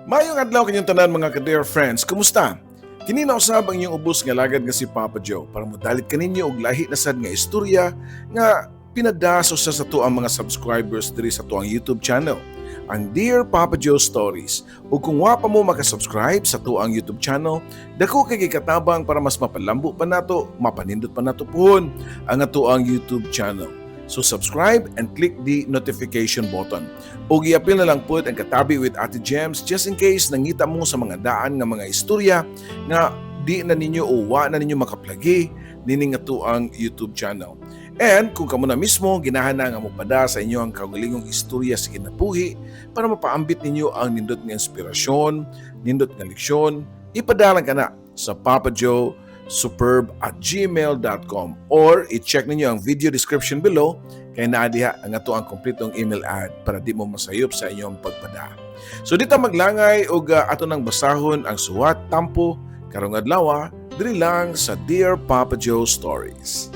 Mayong adlaw kanyang tanan mga ka-dear friends, kumusta? Kini na usab ang inyong ubos nga lagad nga si Papa Joe para modalit kaninyo og lahi na sad nga istorya nga pinadaso sa tuang mga subscribers diri sa tuang YouTube channel, ang Dear Papa Joe Stories. Ug kung wa pa mo makasubscribe sa tuang YouTube channel, dako kay katabang para mas mapalambo pa nato, mapanindot pa nato puhon ang tuang YouTube channel. So subscribe and click the notification button. O giapil na lang po ang katabi with Ate Gems just in case nangita mo sa mga daan nga mga istorya nga di na ninyo o wa na ninyo makaplagi nining ato ang YouTube channel. And kung kamo na mismo ginahana nga mopada sa inyo ang kaugalingong istorya sa kinabuhi para mapaambit ninyo ang nindot nga inspirasyon, nindot nga leksyon, ipadala ka na sa Papa Joe superb@gmail.com or i-check ninyo ang video description below kay naadiha ang ato ang kompletong email ad para di mo masayop sa inyong pagpada. So dito maglangay og ato nang basahon ang suwat tampo karong adlaw diri lang sa Dear Papa Joe Stories.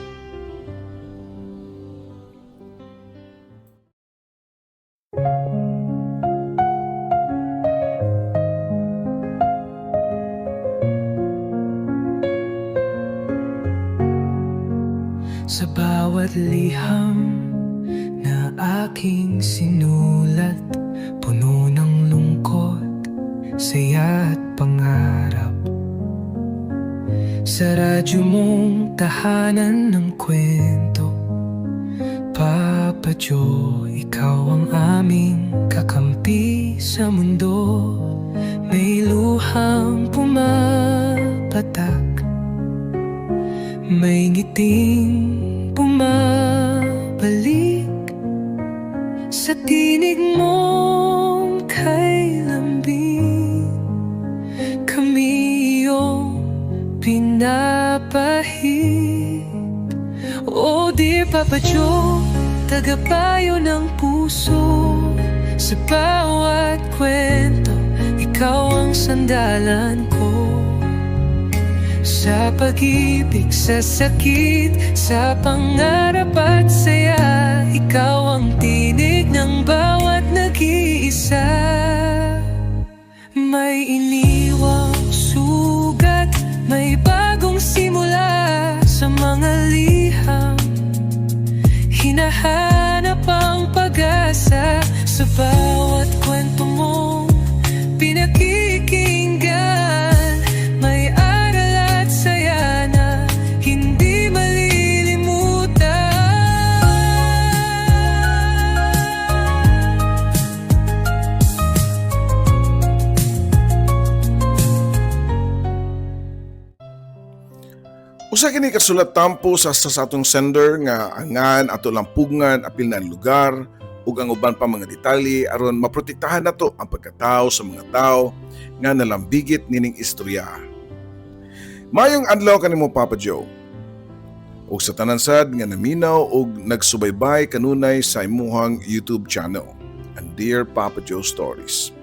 Sa bawat liham na aking sinulat, puno ng lungkot, saya at pangarap. Sa radyo mong tahanan ng kwento, Papa Joe, ikaw ang aming kakampi sa mundo. May luhang pumapatak, may ngiting bumabalik sa tinig mong kay lambing. Kami iyong pinapahid. O dear Papa Joe, tagapayo ng puso. Sa bawat kwento, ikaw ang sandalan ko. Sa pag-ibig, sa sakit, sa pangarap at saya, ikaw ang tinig ng bawat nag-iisa. May iniwang sugat, may bagong simula sa mga liham. Hinahanap ang pag-asa sa bawat kwento mong pinakikinggan. May usa kini kasulat tampo sa atong sender nga angan ato lang pugngan apil na lugar ug ang uban pa mga detalye aron maprotektahan nato ang pagkatao sa mga tao nga nalambigit nining istorya. Mayong adlaw kanimo Papa Joe. Ug sa tanan sad nga naminaw ug nagsubaybay kanunay sa imuhang YouTube channel, ang Dear Papa Joe Stories.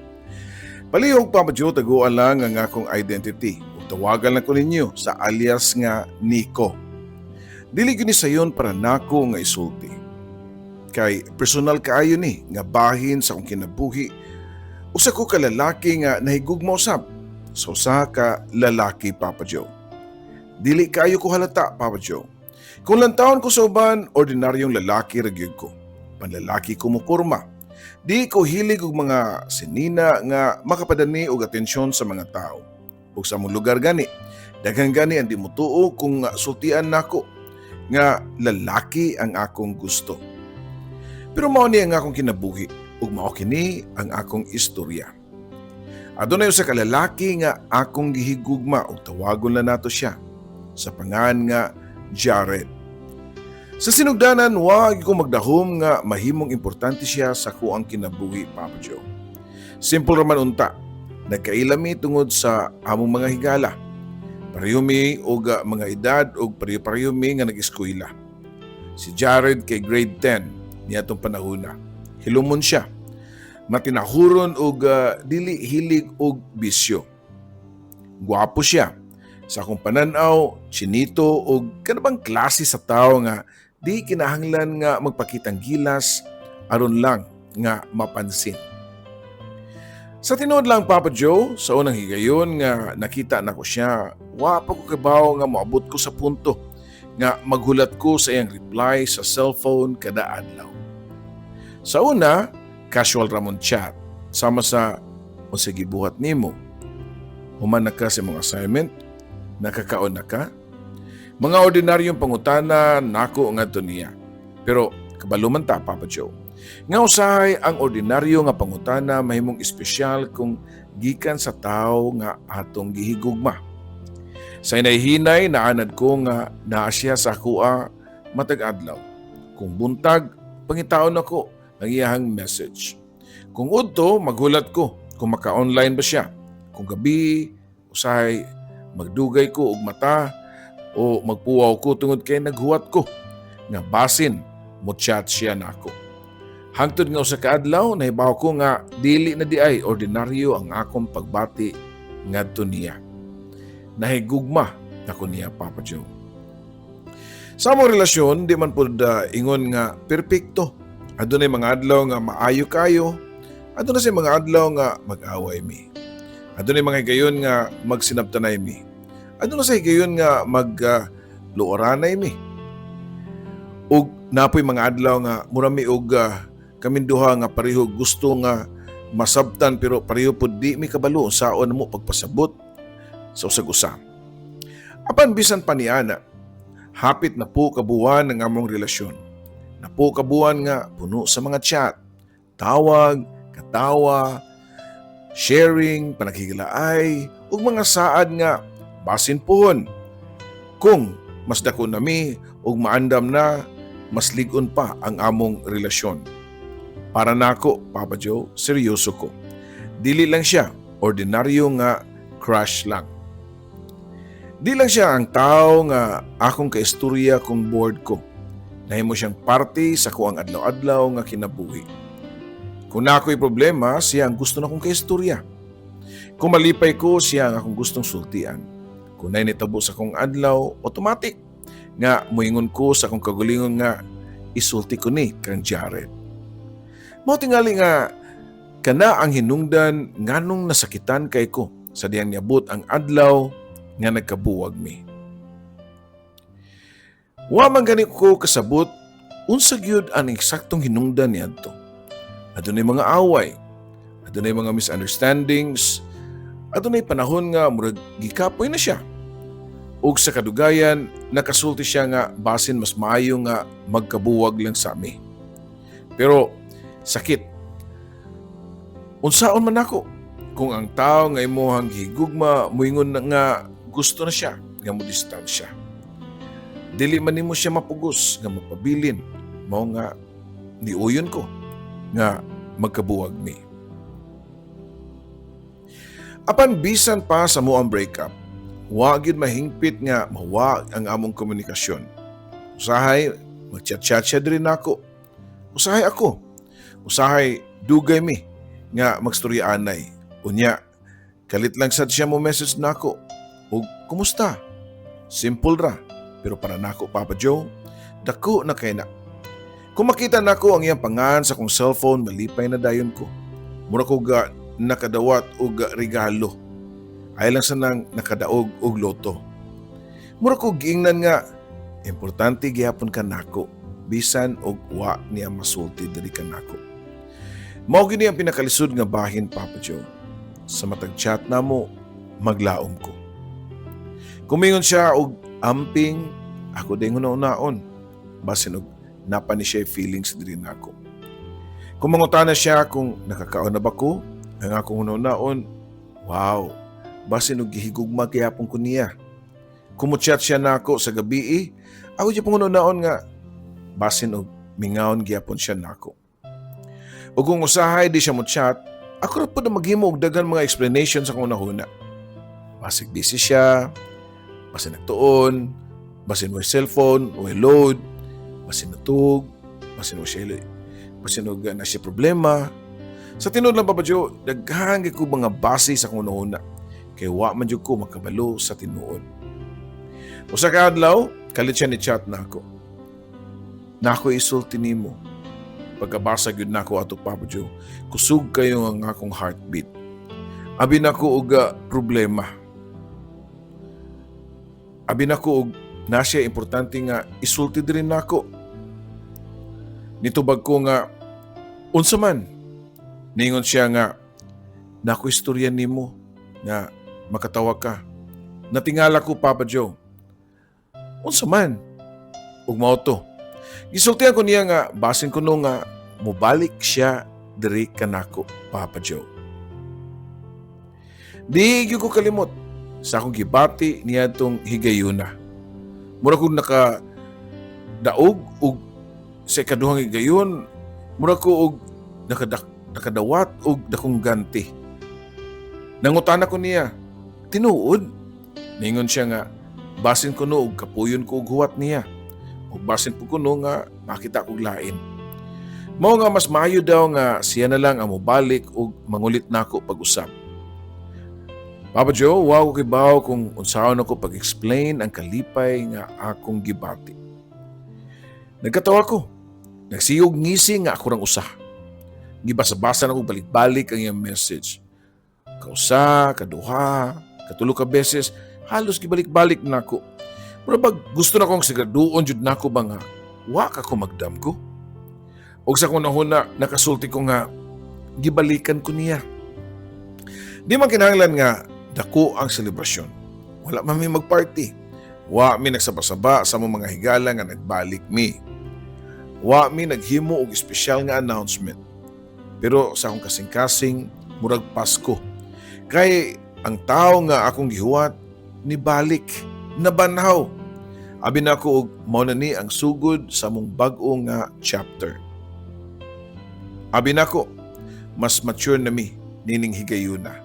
Palihog Papa Joe, taguan lang ang akong identity. Tawagan lang ko ninyo sa alias nga Nico. Dili gini sayon para nako nga isulti. Kay personal kaayo ni nga bahin sa akong kinabuhi. Usa ko ka lalaki nga nahigugma usab sa usa ka lalaki Papa Joe. Dili kaayo ko halata Papa Joe. Kung lantawon ko sa uban, ordinaryong lalaki ra gyud ko. Panlalaki ko mo porma. Di ko hilig og mga sinina nga makapadani og atensyon sa mga tao. Ug sa mong lugar gani, daghang gani ang di mo tuo kung sultian nako nga lalaki ang akong gusto. Pero mao ni ang akong kinabuhi ug mao kini ang akong istorya. Adunay usa ka lalaki nga akong gihigugma ug tawagon na nato siya sa pangan nga Jared. Sa sinugdanan, wag ko magdahom nga mahimong importante siya sa kuang kinabuhi Papa Joe. Simple raman unta. Nagkailami tungod sa among mga higala. Pareho mi og mga edad og pareho mi nga nag-eskwela. Si Jared kay grade 10 niadtong panahona. Hilumon siya. Matinahuron og dili hilig og bisyo. Guwapo siya. Sa akong pananaw, chinito og kanabang klase sa tao nga di kinahanglan nga magpakitang gilas aron lang nga mapansin. Sa tinuod lang Papa Joe, sa unang higayon nga nakita nako siya, wa pa ko kabaw nga moabot ko sa punto nga maghulat ko sa iyang reply sa cellphone kada adlaw. Sa una, casual ramon chat, sama sa unsa gibuhat nimo. Human na ka sa mga assignment, nakakaon na ka. Mga ordinaryong pangutana nako ngadto niya. Pero kabalo man ta Papa Joe. Nga usahay ang ordinaryo nga pangutana mahimong espesyal kung gikan sa tao nga atong gihigugma. Sa inayhinay naanad ko nga naa siya sa kuha matag adlaw. Kung buntag, pangitaon ako ang iyahang message. Kung udto, maghulat ko kung maka-online ba siya. Kung gabi, usahay magdugay ko og mata o magpuwaw ko tungod kay naghuwat ko nga basin mo chat siya nako. Hangtod nga usa ka adlaw nahibaw ko nga dili na di ay ordinaryo ang akong pagbati ngadto niya. Nahigugma ako niya Papa Joe. Sa among relasyon di man pud ingon nga perpekto. Adunay mga adlaw nga maayo kayo, adunay sa mga adlaw nga mag-away mi. Adunay mga higayon nga magsinabtanay mi. Adunay sa higayon nga luoranay mi. Ug napoy mga adlaw nga murami og kaming duha nga pareho gusto nga masabtan pero pareho pud di mi kabalo saon mo pagpasabot sa usag-usa. Apan bisan pa niana, hapit na po kabuan ang among relasyon. Na po kabuan nga puno sa mga chat, tawag, katawa, sharing, panaghigalaay, ug mga saad nga basin pohon. Kung mas dako nami ug maandam na, mas ligon pa ang among relasyon. Para nako, Papa Joe, seryoso ko. Dili lang siya, ordinaryo nga crush lang. Di lang siya ang tao nga akong kaistorya kung board ko. Nahimo siyang parte sa kuang adlaw-adlaw nga kinabuhi. Kung na ako'y problema, siya ang gusto na kong kaistorya. Kung malipay ko, siya ang akong gustong sultian. Kung na'y nitabo sa kong adlaw, automatic nga muingon ko sa akong kagulingon nga isulti ko ni kang Jared. Mao tingali nga kana ang hinungdan nganong nasakitan kay ko sa diyang niabot ang adlaw nga nagkabuwag mi. Wa man gani ko kasabot unsa gyud ang eksaktong hinungdan niadto. Adunay mga away, adunay mga misunderstandings, adunay panahon nga murag gikapoy na siya. Ug sa kadugayan, nakasulti siya nga basin mas maayo nga magkabuwag lang sa ami. Pero sakit. Unsaon man ako kung ang tao nga imuhang gihigugma moingon na nga gusto na siya nga modistansya. Dili man nimo siya mapugos nga mapabilin, mao nga niuyon ko nga magkabuwag mi. Apan bisan pa sa moang breakup, wa gyud mahingpit nga mawag ang among komunikasyon. Usahay magchat-chat siya diri nako. Usahay ako. Usahay dugay mi nga magstoryaanay. Unya, kalit lang sad siya mo message nako. Ug kumusta? Simple ra. Pero para nako Papa Joe, dako na kay na. Kung makita nako ang iyang pangan sa kong cellphone, malipay na dayon ko. Mura ko nakadawat og regalo. Ay lang sa nang nakadaog og loto. Mura ko giingnan nga importante gihapon ka nako bisan og wa niya masulti diri ka nako. Mao gini ang pinakalisod nga bahin Papa Joe. Sa matag chat namo maglaom ko. Kumingon siya og amping ako din una-unaon. Basin og napa ni siya feelings diri nako. Kung mangutana siya kung nakakaon na ba ko, ang akong una-unaon, wow, basin og gihigugma gihapon ko niya. Kumutchat siya nako sa gabi, ako siya pong una-unaon nga basin og mingaon gihapon siya nako. Ug kung usahay di siya mo chat, ako ra pud maghimo og daghang mga explanation sa kung nahuna. Basig busy siya, basin nagtuon, basin may cellphone, may load, basin natug, basin mo siya, basin na siya problema. Sa tinuod lang Papa Joe, daghang ko mga base sa kung nahuna. Kay wa man jud ko makabalo sa tinuod. Usa ka adlaw, kalit siya ni chat nako. Nako isulti nimo. Pagkabasa gyud nako ato Papa Joe, kusog kayo ang akong heartbeat. Abi nako og problema. Abi nako og na siya importante nga isulti din nako. Nitubag ko nga unsa man. Ningon siya nga nako istorya nimo nga makatawa ka. Natingala ko Papa Joe. Unsa man? Ug mao to. Gisultihan ko niya nga basin ko no nga mobalik siya diri kanako Papa Joe. Di gyud ko kalimot sa akong gibati niya tong higayuna. Mura ko naka daog og sa ikaduhang higayon, mura ko og nakadawat og dakong ganti. Nangutana ko niya, tinuod. Ningon siya nga, basin ko no og kapuyon ko og huwat niya. O basin po ko no nga makita kog lain. Mao nga mas maayo daw nga siya na lang ang mobalik og mangulit nako pag-usap. Papa Joe, wow ko kibaw kung unsaon ako pag-explain ang kalipay nga akong gibati. Nagkatawa ko. Nagsiyog ngisi nga ako rang usa. Gibasa-basa na ko balik-balik ang iyang message. Kausa, kaduha, katulo ka beses, halos gibalik-balik na ako. Pero pag gusto na kong siguraduon jud nako ba nga, wa ka ko magdam ko. Og sa kung nahuna, nakasulti ko nga, gibalikan ko niya. Di man kinahanglan nga, dako ang selebrasyon. Wala man may magparty. Wa mi nagsaba-saba sa mga higala nga nagbalik mi. Wa mi naghimo og espesyal nga announcement. Pero sa akong kasing-kasing, murag Pasko. Kay ang tao nga akong gihuwat, nibalik, nabanhaw. Abi na ko og mao na ni ang sugod sa mong bag-o nga chapter. Abi na ko, mas mature na mi, nining higayuna.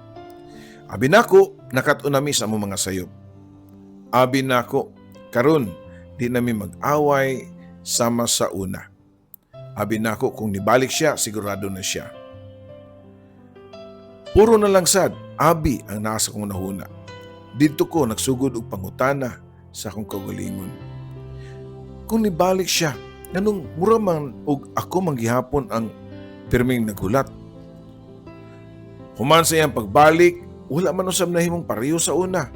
Abi nako, nakat-unami sa among mga sayop. Abi nako, karon di nami mag-away sama sa una. Abi nako, kung nibalik siya, sigurado na siya. Puro na lang sad, abi ang nasa kong nahuna. Dito ko nagsugod og pangutana sa akong kaugalingon. Kung nibalik siya, nganong mura man og ako manggihapon ang pirming nagulat. Human sa iyang pagbalik, wala man usab na himong pareho sa una.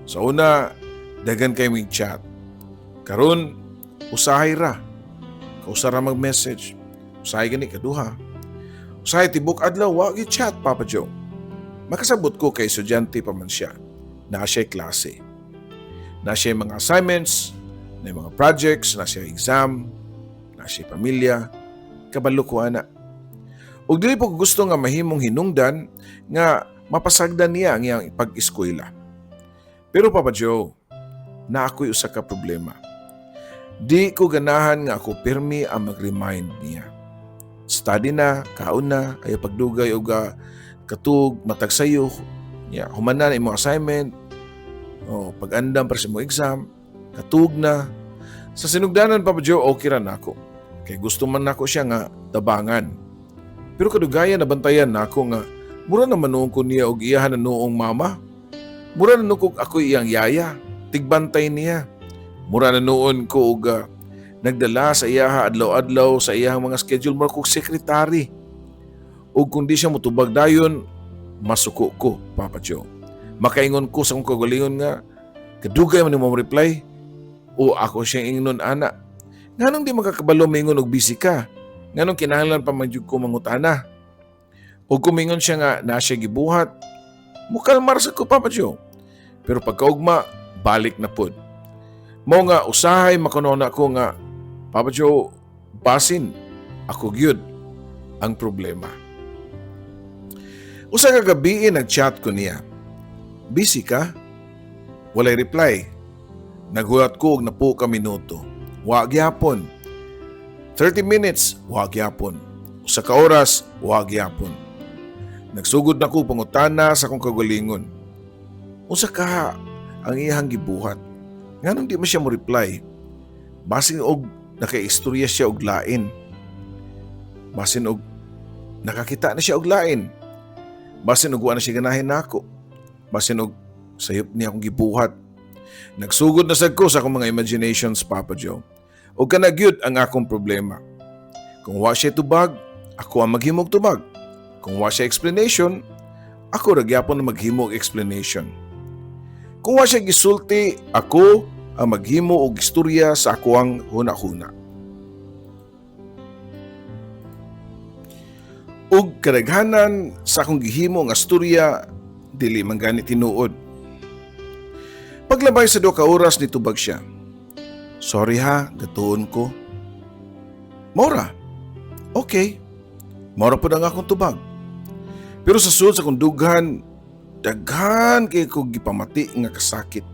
Sa una, dagan kay mig chat. Karon, usahay ra. Kausara mag-message. Usahay gani kaduha. Usahay tibok adlaw, wa gyud chat Papa Joe. Makasabot ko kay estudyante pa man siya. Na siya klase. Na siya mga assignments, na mga projects, na siya exam, na siya pamilya. Kabalo ko ana. Ug dili po gusto nga mahimong hinungdan nga mapasagdan niya ang iyang pag-eskwela. Pero Papa Joe, na ako'y usa ka problema. Di ko ganahan nga ako pirmi ang mag-remind niya. Study na, kaon na, ayaw pagdugay o katug, matag sayo. Human na imong assignment, pag-andam para sa imong exam, katug na. Sa sinugdanan Papa Joe, okay ra na ako. Kaya gusto man nako siya nga tabangan. Pero kadugayan nabantayan na ako nga mura naman noong ko niya og iyahan na noong mama. Mura na noong ako iyang yaya. Tigbantay niya. Mura na noon ko og nagdala sa iyaha adlaw-adlaw sa iyang mga schedule. Mura kong sekretary. O kung di siya mutubag dayon, masuko ko, Papa Joe. Makaingon ko sa kong kagalingon nga, kadugay man mo reply. O ako siyang ingnon ana. Nganong di makakabalo maingon og busy ka? Nganong kinahanglan pa magyud ko mangutana? O kumingon siya nga na siya gibuhat, mukalmar sa ko Papa Joe. Pero pagkaugma, balik na pod. Mao nga usahay makunon ako nga, Papa Joe, basin, ako gyud ang problema. Usa ka gabi nag-chat ko niya. Busy ka? Walay reply. Naghulat ko og napo ka minuto. Wa gyapon. 30 minutes, wa gyapon. Usa ka oras, wa gyapon. Nagsugod na ko pangutana sa kong kagalingon. Usa ka ang iyang gibuhat. Nganong di man siya mo reply? Basin og nakaistorya siya og lain. Basin og nakakita na siya og lain. Basin og wa na siya ganahin nako. Basin og sayop niya akong gibuhat. Nagsugod na sad ko sa akong mga imaginations, Papa Joe. Og kanagyud ang akong problema. Kung wa siya tubag, ako ang maghimog tubag. Kung wa siya explanation, Ako ra gyapon na maghimo og explanation. Kung wa siya gisulti, ako ang maghimo og istorya sa akoang huna-huna. Ug kadaghanan sa akong gihimo nga istorya dili man gani tinuod. Paglabay sa 2 ka oras nitubag siya. Sorry ha, gatuon ko. Mora. Okay. Mora po na nga akong tubag. Pero sa sud sa kong dughan, daghan kay ko gipamati nga kasakit.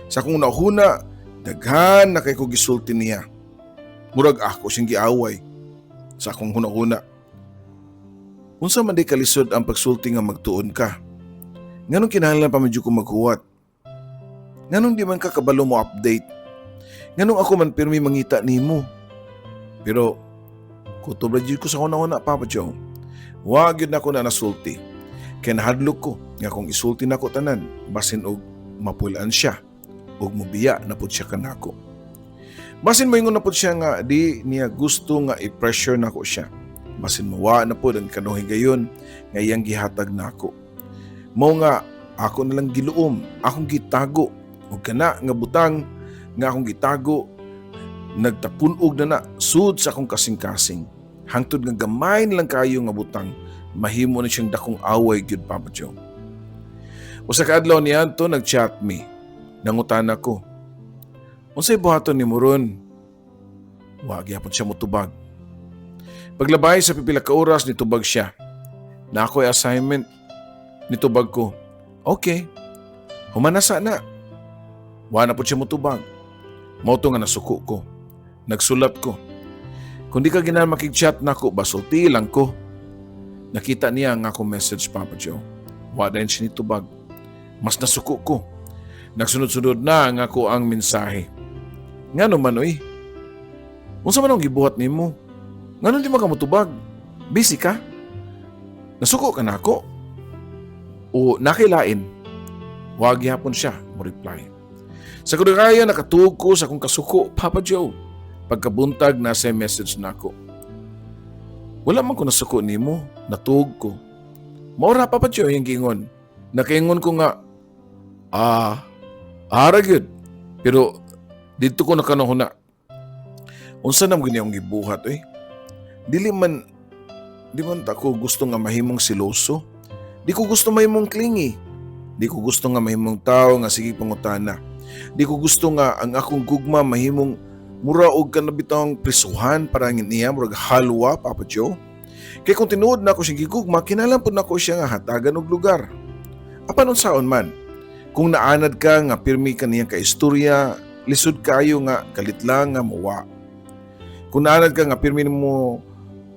Sa akong nahuna, daghan na kay ko gisulti niya. Murag ako siyang giaway sa akong huna-huna. Unsa man di kalisod ang pagsulti nga magtuon ka? Nganong kinahanglan pa medyo ko maghuwat? Nganong di man ka kabalo mo update? Nganong ako man pirmi mangita nimo? Pero kutob ra jud ko sa una-una, Papa Joe. Wa gyud nako na nasulti. Kaya nahadlok ko nga kung isulti nako tanan, basin og mapulaan siya og mubiya na pud siya kanako. Basin moingon na pud siya nga di niya gusto nga i-pressure nako siya. Basin mawa na pud ang kanuhigayon nga iyang gihatag nako. Mao nga ako na lang giluom, akong gitago ug kana nga butang nga akong gitago nagtapunog na sud sa akong kasing-kasing. Hangtod nga gamay lang kayo nga butang, mahimo na siyang dakong away gyud, Papa Joe. Usa ka adlaw niadto nag-chat me. Nangutana ko, unsay buhaton nimo ron? Wa gyapon siya motubag. Paglabay sa pipila ka oras nitubag siya. Na ako'y assignment. Nitubag ko. Okay. Humanasa na. Wa na po siya motubag. Mauto nga nasuko ko. Nagsulat ko. Kung di ka ginahan makig-chat na ko, basulti lang ko. Nakita niya ang akong message, Papa Joe. Wa din siya nitubag. Mas nasuko ko. Nagsunod-sunod na ang ako ang mensahe. Nga naman, oy. Unsa man ang gibuhat nimo? Nganon di mo ka motubag? Busy ka? Nasuko ka na ako? O nakilain? Wag yapon siya mo reply. Sa kudagaya nakatuog ko sa akong kasuko, Papa Joe. Pagkabuntag nasa message na ako. Wala man ko nasuko nimo, natuog ko. Maura, Papa Joe, yung gingon. Nakaingon ko nga, ara gyud. Pero dito ko nakanahuna. Unsa nam gini ang gibuhat, eh? Di man ako gusto nga mahimong siloso. Di ko gusto mahimong clingy. Di ko gusto nga mahimong tao nga sige pangutana. Di ko gusto nga ang akong gugma mahimong mura og kanabitang prisuhan para niya murag halwa, Papa Joe. Kaya kung tinuod na ako siyang gigugma, kinalampod na ko siya nga hatagan og lugar. Apan unsaon man, kung naanad ka nga pirmi kaniyang kaistorya, lisod kayo nga kalit lang nga mawa. Kung naanad ka nga pirmi mo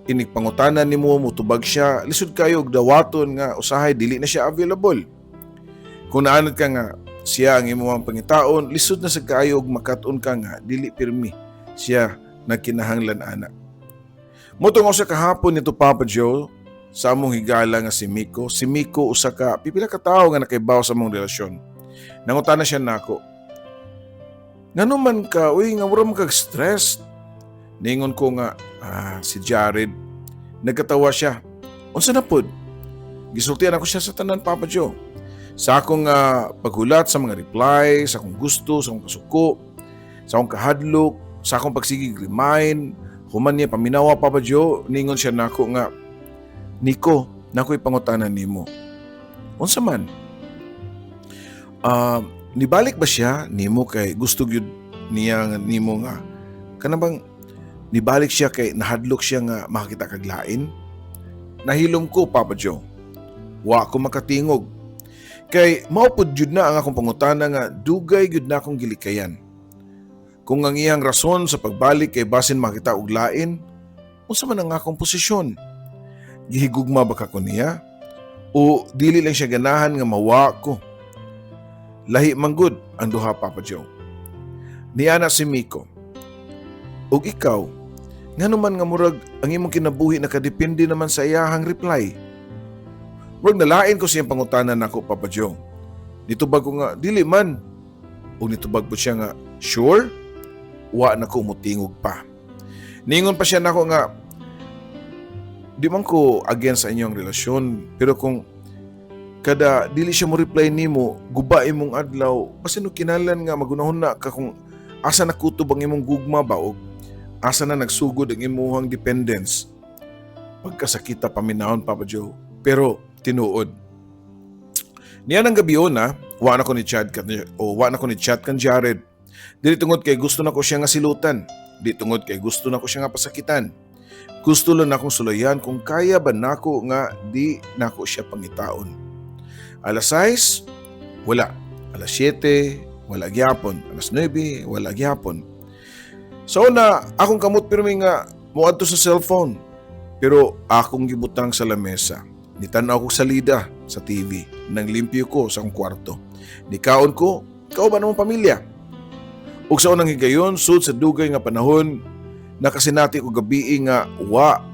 inikpangutanan nimo mutubag siya, lisod kayo og dawaton nga usahay dili na siya available. Kung naanad ka nga siya ang imong pangitaon, lisod na sa kayo og makat-on ka nga dili pirmi siya nagkinahanglan ana. Motong usa ka hapon nito, Papa Joe, sa among higala nga si Miko. Si Miko usa ka pipila ka tawo nga nakaibaw sa among relasyon. Nangutana siya nako. Ngano man ka, uy, nga wala man kag stress. Ningon ko nga, si Jared. Nagkatawa siya. Unsa na pod? Gisultihan ako siya sa tanan, Papa Joe. Sa akong paghulat sa mga reply, sa akong gusto, sa akong kasuko, sa akong kahadlok, sa akong pagsigig remind, human niya paminawa, Papa Joe, ningon siya nako nga, Nico, nako'y pangutanan nimo. Unsa man? Nibalik ba siya nimo kay gusto gyud niya nimo nga kanabang nibalik siya kay nahadlok siya nga makakita kag lain? Nahilom ko, Papa Joe. Wa ko makatingog. Kay maupod jud na ang akong pangutana nga dugay jud na akong gilikayan. Kung ang iyang rason sa pagbalik kay basin makita og lain, unsa man ang akong posisyon? Gihigugma ba ka ko niya? O dili lang siya ganahan nga mawa ko? Lahi manggod ang duha, Papa Joe. Niana si Miko. Og ikaw, ngano man nga murag ang imong kinabuhi nakadepende naman sa iyahang reply. Murag nalain ko siyang pangutanan nako, Papa Joe. Nitubag ko nga, dili man. O nitubag po siya nga, sure? Wa na ko mutingog pa. Ningon pa siya nako nga, di man ko against sa inyong relasyon, pero kung kada dili siya mo reply nimo, guba imong adlaw, basin kinahanglan nga magunahon na ka kung asa nakutob ang imong gugma ba o asa na nagsugod ang imong dependence. Pagkasakita paminahon, Papa Joe. Pero tinuod. Niya ng gabi na, wa na ko ni chat kan Jared. Dili tungod kay gusto na ko siya nga silutan. Di tungod kay gusto na ko siya nga pasakitan. Gusto lang na akong sulayan kung kaya ba nako nga di nako siya pangitaon. Alas 6, wala. Alas 7, wala gyapon. Alas 9, wala gyapon. So na, akong kamot pirmi nga muadto sa cellphone. Pero akong gibutang sa lamesa. Nitanaw ko salida sa TV. Nang limpyo ko sa akong kwarto. Nikaon ko, kauban ng pamilya. Ug sa unang higayon, sud sa dugay nga panahon, nakasinati ko gabi nga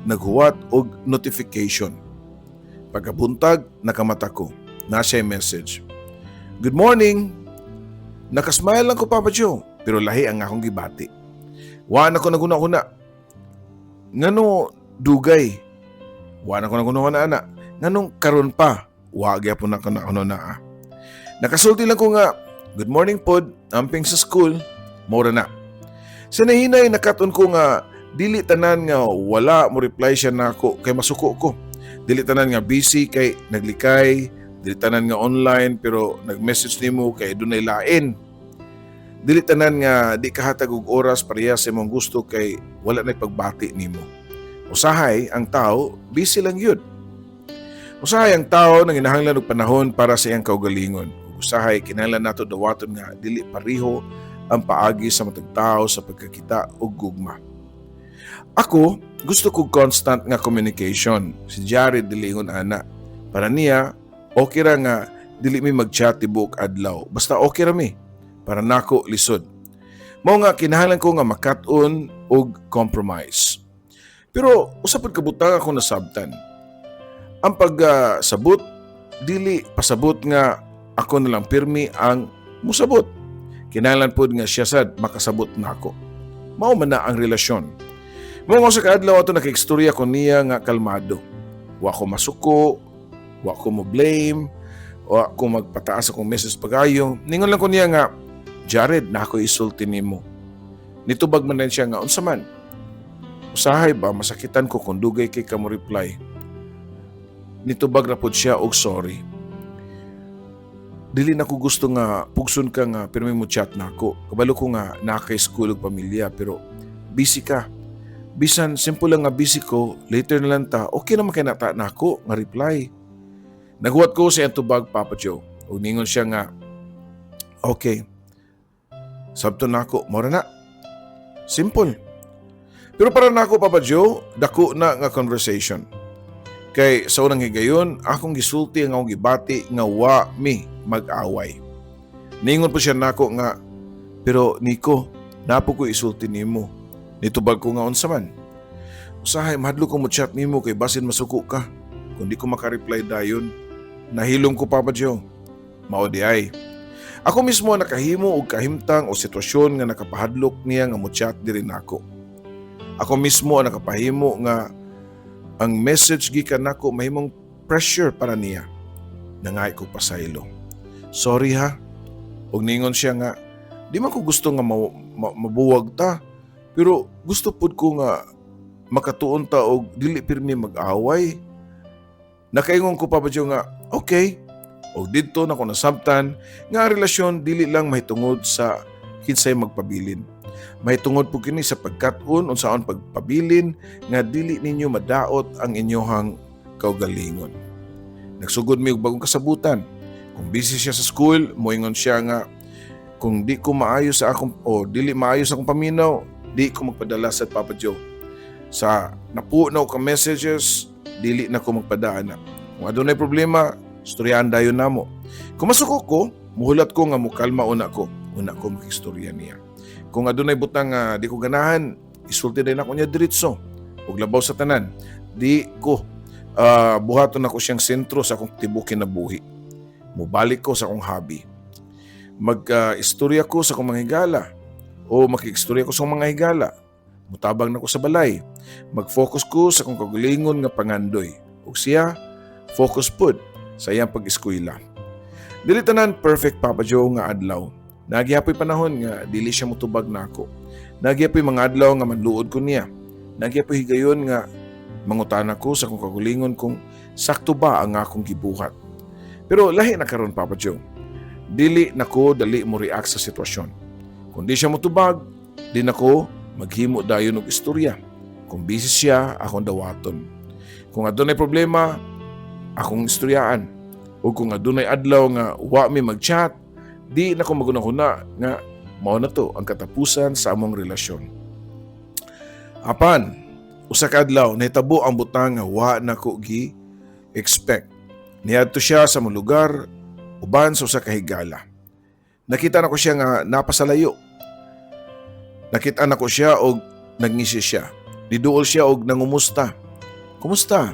naghuwat og notification. Pagkabuntag, nakamata ko. Nasa message. Good morning! Nakasmile lang ko, Papa Joe, pero lahi ang akong gibati. Wa na ko naguna-una. Ngano dugay? Wa na ko naguna-una, ana. Nganong karon pa? Wa gyapon na ko na. Nakasulti lang ko nga, good morning pod, amping sa school, mora na. Sa nahinay nakaton ko nga, dili tanan nga wala mo reply siya nako kay masuko ko. Dili tanan nga busy kay naglikay, dili tanan nga online pero nag-message nimo kay dunay lain. Dili tanan nga di kahatag og oras pareha sa imong gusto kay wala na pagbati nimo. Usahay ang tao, busy lang yun. Usahay ang tao nang hinahanglan og panahon para sa iyang kaugalingon. Usahay kinahanglan nato dawaton nga dili pareho ang paagi sa matag tao sa pagkakita og gugma. Ako, gusto ko constant nga communication. Si Jared dilingon ana. Para niya, okay ra nga dili mi mag-chat tibuok adlaw. Basta okay ra mi. Para nako lisod. Mao nga kinahanglan ko nga makat-on og compromise. Pero usapod kabutang ako nasabtan. Ang pagsabot, dili pasabot nga ako nalang pirmi ang musabot. Kinahanglan pod nga siya sad makasabot nako. Mao man na ang relasyon. Mao nga sa kaadlaw ato nakaistorya ko niya nga kalmado. Wa ko masuko, wa ko mo blame, wa ko magpataas akong message pagayo. Ningon lang ko niya nga, Jared, na ako isulti nimo. Nitubag man din siya nga, unsa man? Usahay ba, masakitan ko kung dugay kay ka mo reply. Nitubag na pod siya og sorry. Dili na ko gusto nga pugson ka nga pero may mo chat na ako. Kabalo ko nga naka-school og pamilya pero busy ka. Bisan simple lang nga busy ko, later na lang ta, okay naman kay nata na ako nga reply. Naghuwat ko sa iyang tubag, Papa Joe. Ug ningon siya nga, okay. Sabto na ako, mora na. Simple. Pero para na ako, Papa Joe, dako na nga conversation. Kay sa unang higayon, akong gisulti ang akong gibati nga wa mi mag-away. Ningon po siya nako nga, pero Nico, napo ko isulti nimo. Nitubag ko nga unsa man. Usahay, mahadlo ko mo chat nimo kay basin masuko ka. Kung di ko makareply dayon, nahilom ko, Papa Joe. Mao di ay. Ako mismo nakahimo og kahimtang o sitwasyon nga nakapahadlok niya nga mo chat diri nako. Ako mismo ang nakapahimo nga ang message gikan nako mahimong pressure para niya. Nangay ko pasaylo. Sorry ha. Og ningon siya nga, di man ko gusto nga mabuwag ta. Pero gusto pud ko nga makatuon ta og dili pirmi mag-away. Nakaingon ko, Papa Joe, nga, okay. Og didto na ko nasabtan nga ang relasyon dili lang mahitungod sa kinsay magpabilin. Mahitungod po kini sa pagkat-on unsaon pagpabilin nga dili ninyo madaot ang inyohang kaugalingon. Nagsugod mi og bagong kasabutan. Kung busy siya sa school, moingon siya nga kung di ko maayos sa akong o dili maayos akong paminaw, di ko magpadala sa Papa Joe. Sa napuno ka messages, dili na ko magpadaan na. Kung adunay problema, istoryahan dayon namo. Kung masuko ko, muhulat ko nga mukalma una ko makistorya niya. Kung adunay butang di ko ganahan, isulti din ako niya diretso. Ug labaw sa tanan, di ko buhaton ako siyang sentro sa akong tibukin na buhi. Mubalik ko sa akong hobby. Mag-istorya ko sa akong mga higala o makikistorya ko sa akong mga higala. Mutabang na ko sa balay. Mag-focus ko sa akong kagalingon nga pangandoy. Ug siya, focus pud sa iyang pag-eskwela. Dili tanan perfect Papa Joe nga adlaw. Nagyapoy panahon nga dili siya motubag nako. Nagyapoy mga adlaw nga manluod ko niya. Nagyapoy higayon nga mangutana ko sa kong kagulingon kung sakto ba ang akong gibuhat. Pero lahi na karon Papa Joe. Dili nako dali mo react sa sitwasyon. Kung di siya motubag, di nako maghimo dayon og istorya. Kung busy siya, akong dawaton. Kung adunay problema, akong istoryaan. O kung adunay adlaw nga wa mi mag-chat, di nako magunahuna nga mao na to ang katapusan sa among relasyon. Apan, usa ka adlaw nahitabo ang butang nga wa nako gi expect. Niadto siya sa mong lugar uban sa usa ka higala. Nakita nako siya nga napasalayo. Nakita nako siya og nagngisi siya. Niduol siya og nangumusta. Kumusta?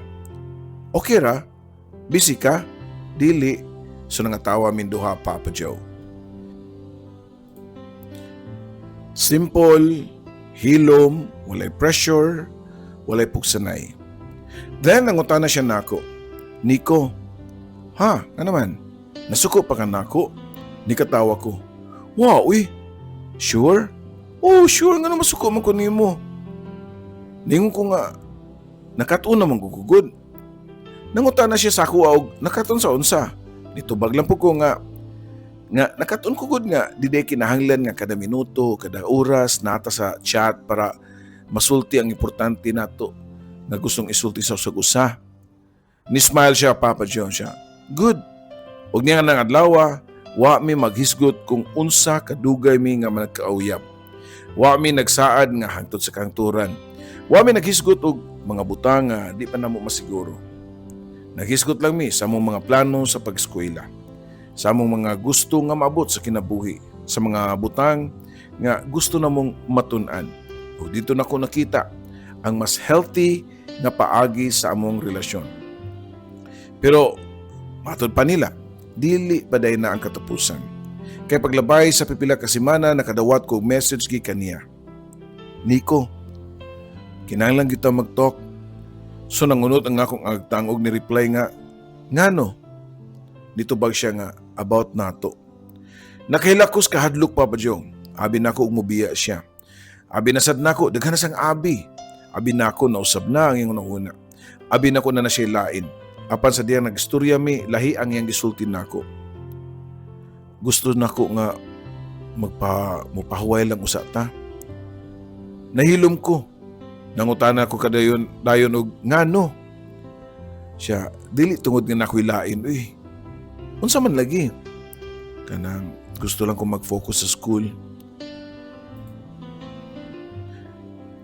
Okay ra? Busy ka? Dili. So nangatawa min duha Papa Joe. Simple, hilom, walay pressure, walay pugsanay. Then nangutana siya nako. Nico, ha? Nga naman? Nasuko pa ka nako? Nikatawa ko. Wow, uy. Sure? Oh, sure nga na masuko man ko nimo. Ningon ko nga, nakatun naman gugugod. Nanguta na siya sa ako og nakatun sa unsa. Nitubag lang po ko nga nakatun ko gud nga diday kinahanglan nga kada minuto, kada oras nata sa chat para masulti ang importante nato nga gustong isulti sa usag-usa. Ni-smile siya Papa John siya. Good. Og niya nga nang adlaw, wa mi maghisgot kung unsa kadugay mi nga managkauyab. Wa mi nagsaad nga hangtod sa kangturan. Wa mi naghisgot og mga butang nga di pa namo masiguro. Naghisgot lang mi sa among mga plano sa pag-eskwela. Sa among mga gusto nga maabot sa kinabuhi. Sa mga butang nga gusto namong matun-an. O dito na ko nakita ang mas healthy nga paagi sa among relasyon. Pero matod pa nila, dili pa day na ang katapusan. Kay paglabay sa pipila ka semana nakadawat ko message gi kaniya. Nico, kinahanglan kita mag-talk. So nangunot ang akong agtangog ni reply nga, ngano? Nitubag siya nga about nato. Nakahilakos kahadlok Papa Jong. Abi nako og mobiya siya. Abi nasad nako daghan na sang abi. Abi nako nausab na ang iyang una. Abi nako na siya lain. Apan sa diya nagistorya mi lahi ang iyang gisulti nako. Gusto nako nga mupahuway lang usa ta. Nahilom ko. Nangutana ko kadayon og ngano. Siya dili tungod nga nakoy lain. Uy. Unsa man lagi? Kanang gusto lang ko mag-focus sa school.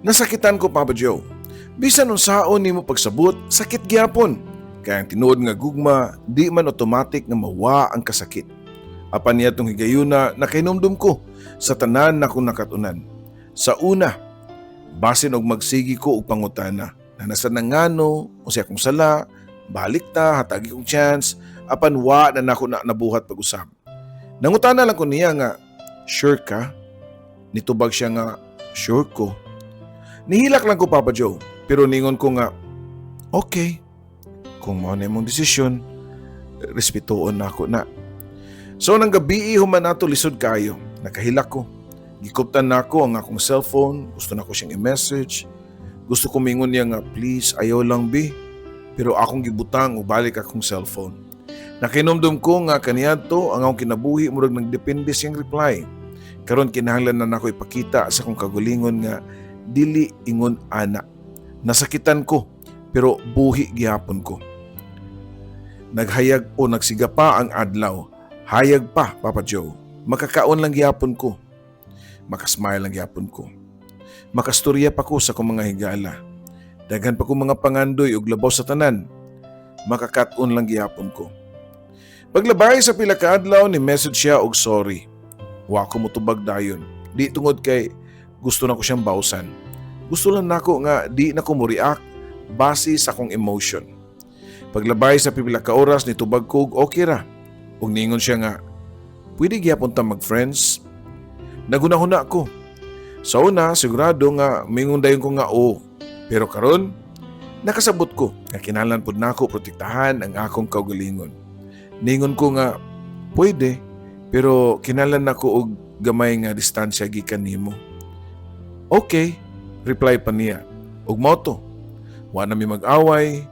Nasakitan ko Papa Joe. Bisan unsaon nimo pagsabot, sakit gyapon. Kaya ang tinuod nga gugma, di man automatic nga mawa ang kasakit. Apan niya tong higayuna nakainomdom ko sa tanan na kong nakatunan. Sa una, basin og magsigi ko og pangutana. Nanasan na ngano, o siya kong sala, balik ta, hatagi kong chance, apan wa na nako na nabuhat pag-usap. Nangutana lang ko niya nga, sure ka? Nitubag siya nga, sure ko. Nihilak lang ko Papa Joe, pero ningon ko nga, okay. Kung mao na imong desisyon, respetuon na ako na. So nang gabi human nato lisod kayo, nakahilak ko. Gikuptan na ako ang akong cellphone, gusto na ko siyang i-message. Gusto ko mingon niya nga, please, ayaw lang bi. Pero akong gibutang o balik akong cellphone. Nakinomdom ko nga kaniyadto ang akong kinabuhi murag nagdepende siyang reply. Karon kinahanglan na nako ipakita sa akong kagulingon nga dili ingon ana. Nasakitan ko pero buhi gihapon ko. Naghayag o nagsiga pa ang adlaw. Hayag pa, Papa Joe. Makakaon lang gihapon ko. Makasmile lang gihapon ko. Makastorya pa ko sa kong mga higala. Daghan pa ko mga pangandoy ug labaw sa tanan. Makakaton lang gihapon ko. Paglabay sa pila ka adlaw ni message siya og sorry. Wa ko motubag dayon. Di tungod kay gusto na ko siyang bawsan. Gusto lang nako nga di na ko mo react base sa akong emotion. Paglabay sa pipila ka oras ni tubag ko og okay ra. Ug ningon siya nga, pwede gyapon ta mag-friends. Nagunahuna ko. Sa una, sigurado nga mingon dayon ko nga oo. Pero karon, nakasabot ko nga kinahanglan pud nako protektahan ang akong kaugalingon. Ningon ko nga, pwede, pero kinalan ako og gamay nga distansya gikan nimo. Okay, reply pa niya. Ug mao to, wa na mi mag-away,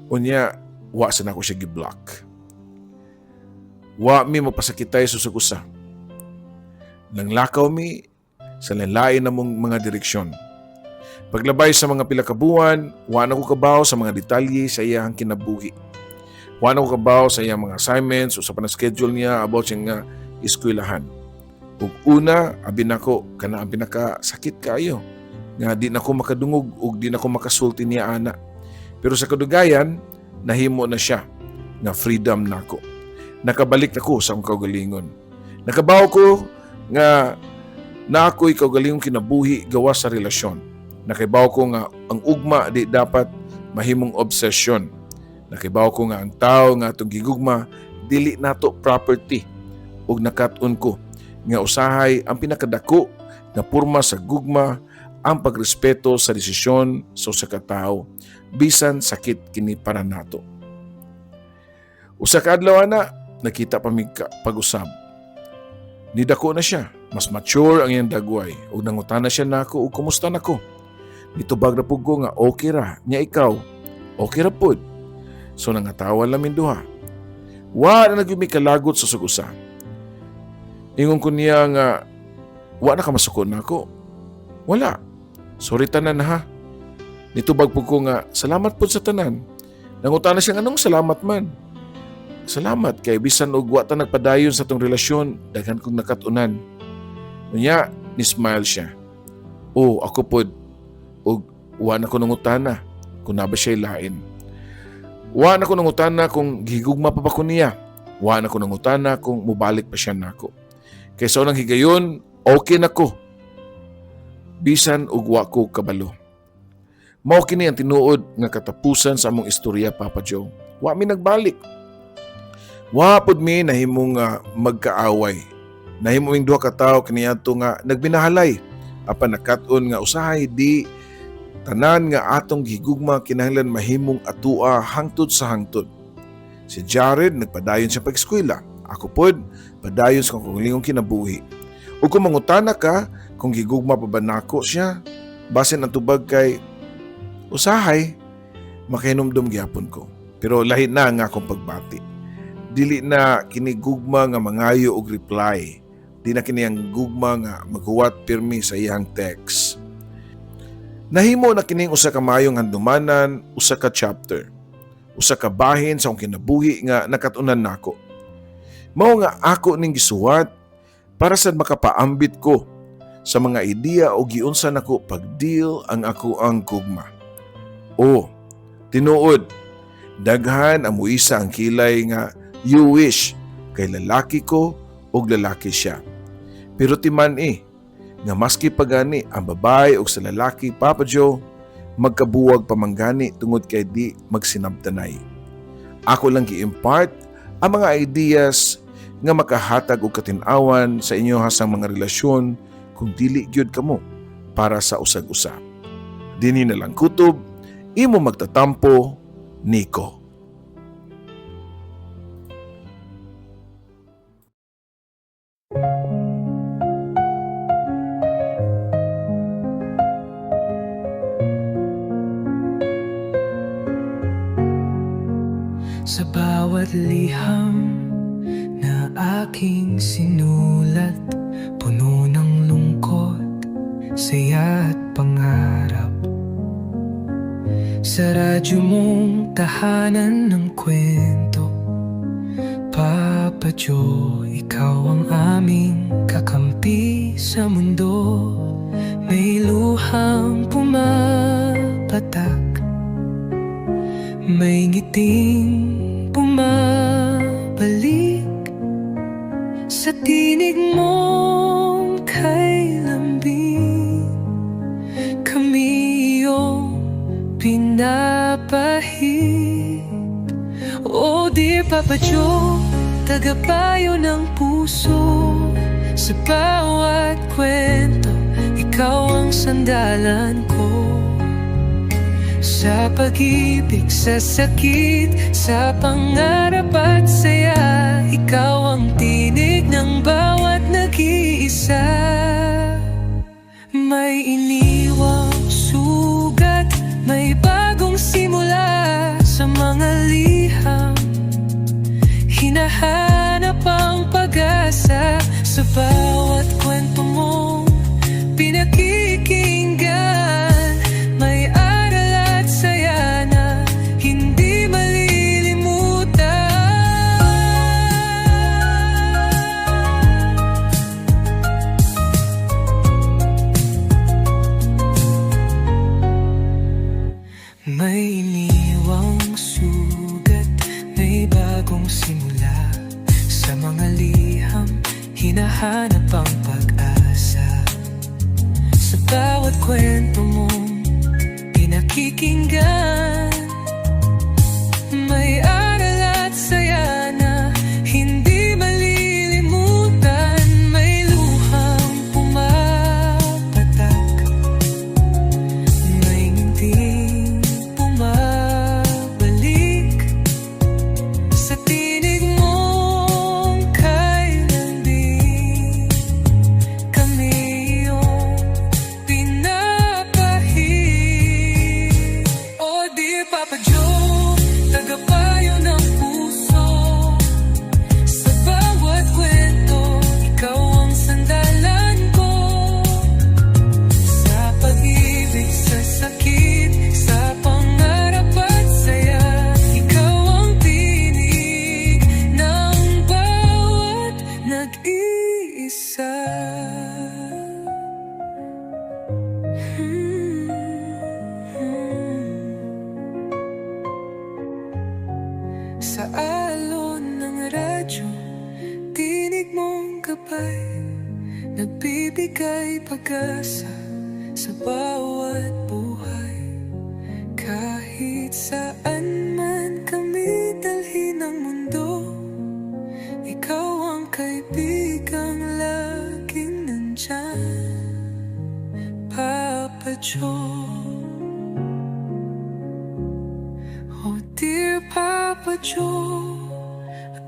unya, wa sa na ko siya gi-block. Wa mi mapasakitay susag-usa. Nanglakaw mi sa lain na mong mga direksyon. Paglabay sa mga pila ka buwan, wa na ko kabaw sa mga detalye sa iyang kinabuhi. Wa na ko kabaw sa iyang mga assignments o sa schedule niya about siya nga eskwelahan. Ug una, abin ako, kana ang pinakasakit kayo. Nga di na ko makadungog ug di na ko makasulti niya ana. Pero sa kadugayan, nahimo na siya nga freedom nako. Nakabalik ako sa akong kaugalingon. Nakabaw ko nga na ako'y kaugalingong kinabuhi gawa sa relasyon. Nakibaw ko nga ang ugma di dapat mahimong obsesyon. Nakibaw ko nga ang tao nga atong gigugma dili nato property. Ug nakat-on ko nga usahay ang pinakadako nga porma sa gugma ang pagrespeto sa desisyon sa usa ka tawo bisan sakit kini para nato. Usa ka adlaw na nakita pa mi pag-usab. Nidako na siya, mas mature ang iyang dagway ug nangutana siya nako ug kumusta nako. Nitubag na pug ko nga okay ra, nya ikaw, okay ra pud. So nangatawan lamin duha. Wa na nagyumi kalagot sa sugusa. Ingon ko niya nga, wa na ka masukon nako. Wala. Sorry tanan ha. Nitubag pug ko nga, salamat pud sa tanan. Nangutana siya anong salamat man. Salamat kay bisan og wa ta nagpadayon sa tong relasyon, daghan kong nakatunan. Unya, ni-smile siya. Oh, ako pod og wa na ko nangutana kung na ba siya lain. Wa na ko nangutana kung gihigugma pa ba ko niya. Wa na ko nangutana kung mubalik pa siya nako. Kaysa unang higayon, okay na ko. Bisan og wa ko kabalo. Mao kini ang tinuod nga katapusan sa among istorya, Papa Joe. Wa mi nagbalik. Wa pud mi nahimong magkaaway. Nahimong duha ka tawo kaniadto nga nagbinahalay. Apan nakat-on nga usahay di tanan nga atong gigugma kinahanglan mahimong atua hangtod sa hangtod. Si Jared nagpadayon sa pag-eskwela. Ako pod padayon sa kung kinabuhi. Ug kung mangutana ka kung gigugma pa ba nako siya, basin ang tubag kay usahay, makihinumdum gyapon ko. Pero lahi na nga akong pagbati. Dili na kinigugma nga mangayo og reply. Di na kini ang gugma nga maghuwat pirmi sa iyang text. Nahimo na kining usa ka mayong handumanan, usa ka chapter. Usa ka bahin sa akong kinabuhi nga nakatunan nako. Mao nga ako ning gisuwat para sad makapaambit ko sa mga ideya o giunsa nako pag-deal ang ako ang gugma. O, tinuod, daghan ang muisa ang kilay nga you wish kay lalaki ko o lalaki siya. Pero timan nga maski pagani ang babae o sa lalaki, Papa Joe, magkabuwag pamanggani tungod kay di magsinabtanay. Ako lang gi-impart ang mga ideas nga makahatag og katin-awan sa inyo hasang mga relasyon kung dili gyud kamo para sa usag-usa. Dinhi na lang kutob, imo magtatampo, Nico. Sa bawat liham na aking sinulat, puno ng lungkot, saya at pangarap. Sa radyo mong tahanan ng kwento, Papa Joe, ikaw ang aming kakampi sa mundo. May luhang pumapatak, may ngiting bumabalik sa tinig mong kay lambing. Kami iyong pinapahid. O dear Papa Joe, tagapayo ng puso. Sa bawat kwento, ikaw ang sandalan ko. Sa pag-ibig, sa sakit, sa pangarap at saya, ikaw ang tinig ng bawat nag-iisa. May iniwang sugat, may bagong simula sa mga liham. Hinahanap ang pag-asa sa bawat kwento mong pinakikinggan. May aral at saya na hindi malilimutan. May iniwang sugat, may bagong simula sa mga liham. Hinahanap ang pag-asa sa bawat kwento mong pinakikinggan. May aral at saya na hindi malilimutan. May luhang pumapatak, may ngunting bumabalik sa tinig mong kailan din kami iyong pinapahid. O dear Papa Joe, tagapayo ng puso. Sa bawat kwento, ikaw ang sandalan ko. Sa pag-ibig, sa sakit, sa pangarap at saya, ikaw ang tinig ng bawat nag-iisa. Sa alon ng radyo, tinig mong gabay, nagbibigay pag-asa sa bawat buhay. Kahit saan man kami dalhin ng mundo, ikaw ang kaibigang laging nandyan, Papa Joe. Oh dear Papa Joe,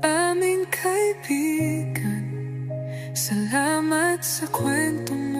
aming kaibigan, salamat sa kwento mo.